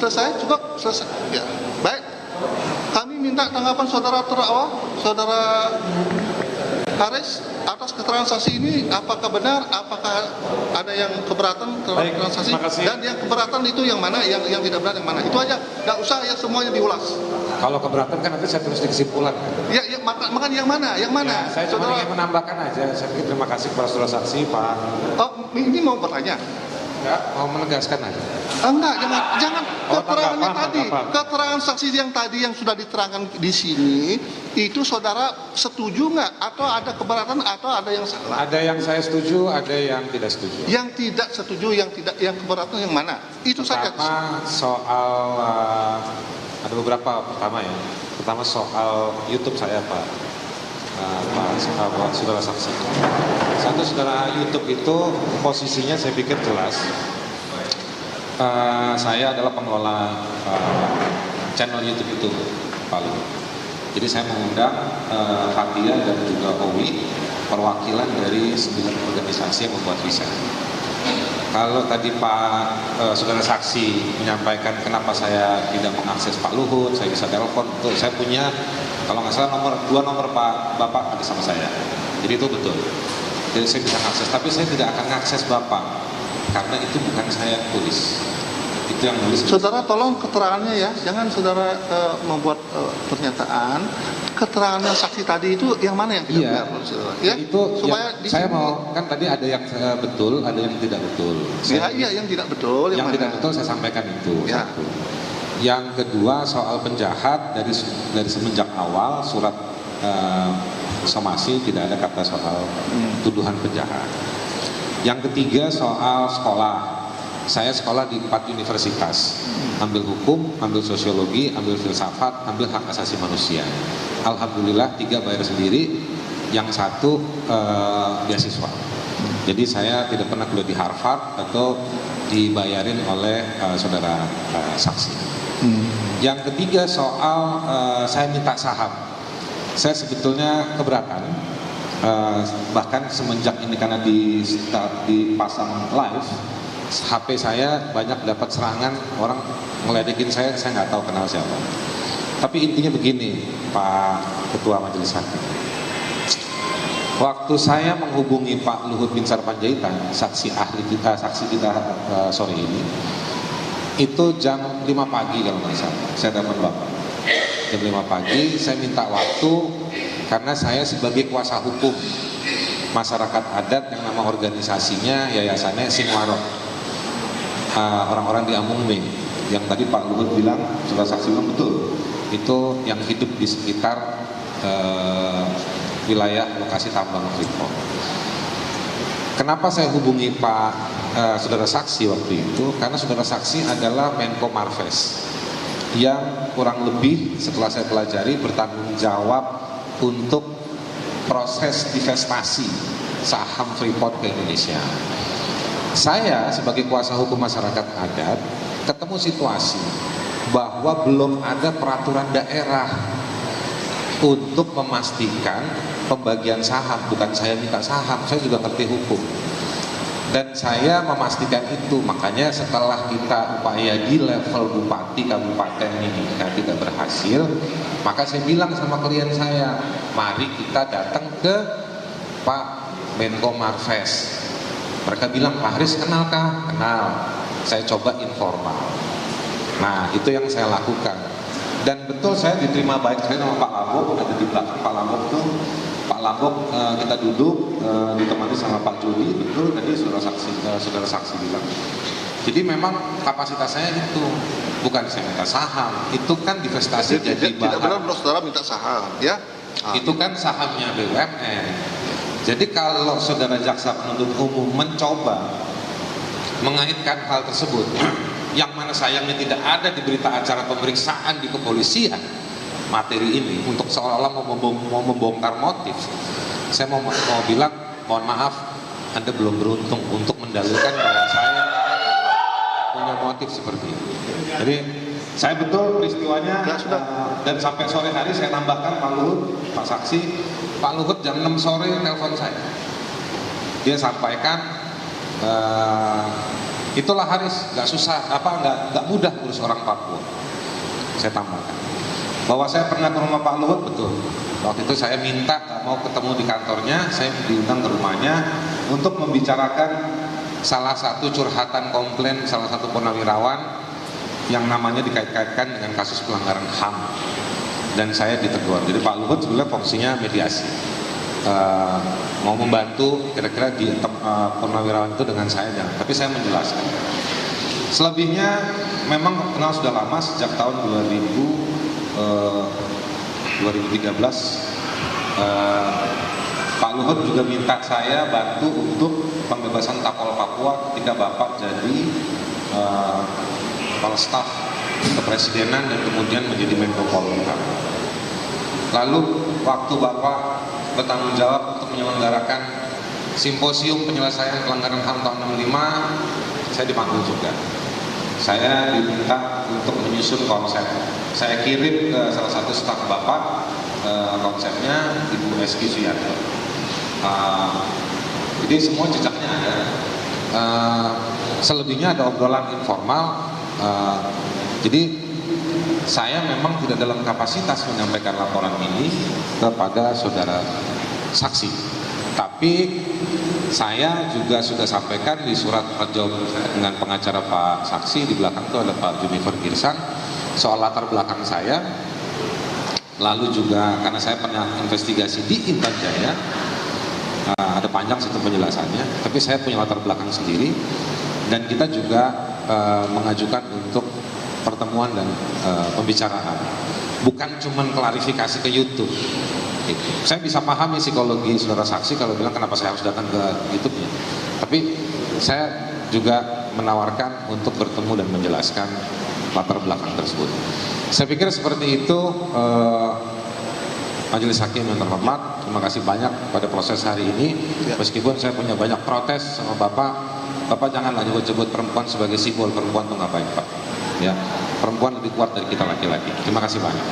Selesai? Cukup? Selesai? Ya. Baik. Kami minta tanggapan saudara terdakwa, saudara Haris, atas keterangan saksi ini. Apakah benar? Apakah ada yang keberatan terhadap keterangan saksi? Dan yang keberatan itu yang mana? Yang tidak benar yang mana? Itu aja. Nggak usah ya semuanya diulas. Kalau keberatan kan nanti saya tulis di kesimpulan. Ya, makanya yang mana? Yang mana? Ya, saya cuma ingin menambahkan aja. Saya pikir terima kasih kepada saudara saksi, Pak. Oh, ini mau bertanya? Ya, mau menegaskan aja. Enggak, jangan keterangannya tadi. tanggapan. Keterangan saksi yang tadi yang sudah diterangkan di sini, itu saudara setuju nggak? Atau ada keberatan atau ada yang salah? Ada yang saya setuju, ada yang tidak setuju. Yang tidak setuju, yang keberatan yang mana? Itu saja. Pertama soal ada beberapa. Pertama soal YouTube saya, Pak saudara saksi. Satu, saudara YouTube itu posisinya saya pikir jelas. Saya adalah pengelola channel YouTube itu, Pak Luhut. Jadi saya mengundang Fathia dan juga Owi, perwakilan dari 9 organisasi yang membuat riset. Kalau tadi saudara saksi menyampaikan kenapa saya tidak mengakses Pak Luhut, saya bisa telepon, betul. Saya punya, kalau nggak salah dua nomor Pak Bapak ada sama saya. Jadi itu betul. Jadi saya bisa akses, tapi saya tidak akan akses Bapak karena itu bukan saya yang tulis. Itu yang nulis. Saudara tolong keterangannya ya, jangan saudara membuat pernyataan. Keterangan saksi tadi itu yang mana yang tidak benar? Ya, itu supaya saya mau, kan tadi ada yang betul, ada yang tidak betul. Iya, yang tidak betul. Yang tidak betul saya sampaikan itu. Ya. Satu. Yang kedua soal penjahat, dari semenjak awal surat somasi tidak ada kata soal tuduhan penjahat. Yang ketiga soal sekolah. Saya sekolah di 4 universitas, ambil hukum, ambil sosiologi, ambil filsafat, ambil hak asasi manusia. Alhamdulillah 3 bayar sendiri, yang 1 beasiswa. Jadi saya tidak pernah kuliah di Harvard atau dibayarin oleh saudara saksi. Yang ketiga soal saya minta saham. Saya sebetulnya keberatan, bahkan semenjak ini karena dipasang live, HP saya banyak dapat serangan, orang ngeledekin saya nggak tahu kenal siapa. Tapi intinya begini, Pak Ketua Majelis Hakim. Waktu saya menghubungi Pak Luhut Binsar Panjaitan, saksi kita sore ini, itu jam 5 pagi kalau nggak salah, saya dapat Bapak. Jam 5 pagi, saya minta waktu karena saya sebagai kuasa hukum masyarakat adat yang nama organisasinya, yayasannya Singwarok. Orang-orang di Amungme yang tadi Pak Luhut bilang, saudara saksi bilang betul, itu yang hidup di sekitar wilayah lokasi tambang Freeport. Kenapa saya hubungi saudara saksi waktu itu? Karena saudara saksi adalah Menko Marves yang kurang lebih setelah saya pelajari bertanggung jawab untuk proses divestasi saham Freeport ke Indonesia. Saya sebagai kuasa hukum masyarakat adat ketemu situasi bahwa belum ada peraturan daerah untuk memastikan pembagian saham. Bukan saya minta saham, saya juga ngerti hukum. Dan saya memastikan itu, makanya setelah kita upaya di level bupati kabupaten ini tidak berhasil, maka saya bilang sama klien saya, mari kita datang ke Pak Menko Marves. Mereka bilang, Pak Haris kenalkah? Kenal. Saya coba informal. Nah, itu yang saya lakukan. Dan betul saya diterima baik. Saya sama Pak Lambok, ada di belakang Pak Lambok tuh. Pak Lambok kita duduk, ditemani sama Pak Jody. Betul tadi saudara saksi bilang. Jadi memang kapasitas saya itu, bukan saya minta saham. Itu kan divestasi jadi bahan. Tidak benar saudara minta saham, ya? Itu kan sahamnya BUMN. Jadi kalau saudara jaksa penuntut umum mencoba mengaitkan hal tersebut, yang mana sayangnya tidak ada di berita acara pemeriksaan di kepolisian materi ini, untuk seolah-olah mau membongkar motif, saya mau bilang, mohon maaf, Anda belum beruntung untuk mendalilkan bahwa saya punya motif seperti itu. Jadi saya betul peristiwanya, dan sampai sore hari saya tambahkan Pak Luhut, Pak Saksi, Pak Luhut jam 6 sore telepon saya. Dia sampaikan Itulah Haris, nggak susah, nggak mudah urus orang Papua. Saya tambahkan bahwa saya pernah ke rumah Pak Luhut, betul. Waktu itu saya minta mau ketemu di kantornya, saya diundang ke rumahnya untuk membicarakan salah satu curhatan komplain salah satu purnawirawan yang namanya dikait-kaitkan dengan kasus pelanggaran HAM, dan saya ditegur. Jadi Pak Luhut sebenarnya fungsinya mediasi, mau membantu kira-kira di purnawirawan itu dengan saya, tapi saya menjelaskan. Selebihnya memang kenal sudah lama, sejak tahun 2013. Pak Luhut juga minta saya bantu untuk pembebasan Tapol Papua ketika Bapak jadi kepala staf kepresidenan dan kemudian menjadi Menko Polhukam. Lalu waktu Bapak bertanggung jawab untuk menyelenggarakan simposium penyelesaian pelanggaran HAM tahun 65, saya dipanggil juga. Saya diminta untuk menyusun konsep. Saya kirim ke salah satu staf Bapak konsepnya, Ibu Eski Suyanto. Jadi semua jejaknya ada. Selebihnya ada obrolan informal. Jadi saya memang tidak dalam kapasitas menyampaikan laporan ini kepada saudara saksi, tapi saya juga sudah sampaikan di surat perjalanan dengan pengacara Pak Saksi. Di belakang itu ada Pak Junifer Girsang soal latar belakang saya. Lalu juga karena saya pernah investigasi di Intan Jaya, ada panjang situ penjelasannya, tapi saya punya latar belakang sendiri. Dan kita juga mengajukan untuk pertemuan dan pembicaraan, bukan cuma klarifikasi ke YouTube. Gitu. Saya bisa pahami psikologi saudara saksi kalau bilang kenapa saya harus datang ke YouTube-nya. Tapi saya juga menawarkan untuk bertemu dan menjelaskan latar belakang tersebut. Saya pikir seperti itu. Majelis Hakim yang terhormat, terima kasih banyak pada proses hari ini. Meskipun saya punya banyak protes sama Bapak janganlah nyebut-nyebut perempuan sebagai simbol. Perempuan itu nggak baik, Pak. Ya, perempuan lebih kuat dari kita laki-laki. Terima kasih banyak.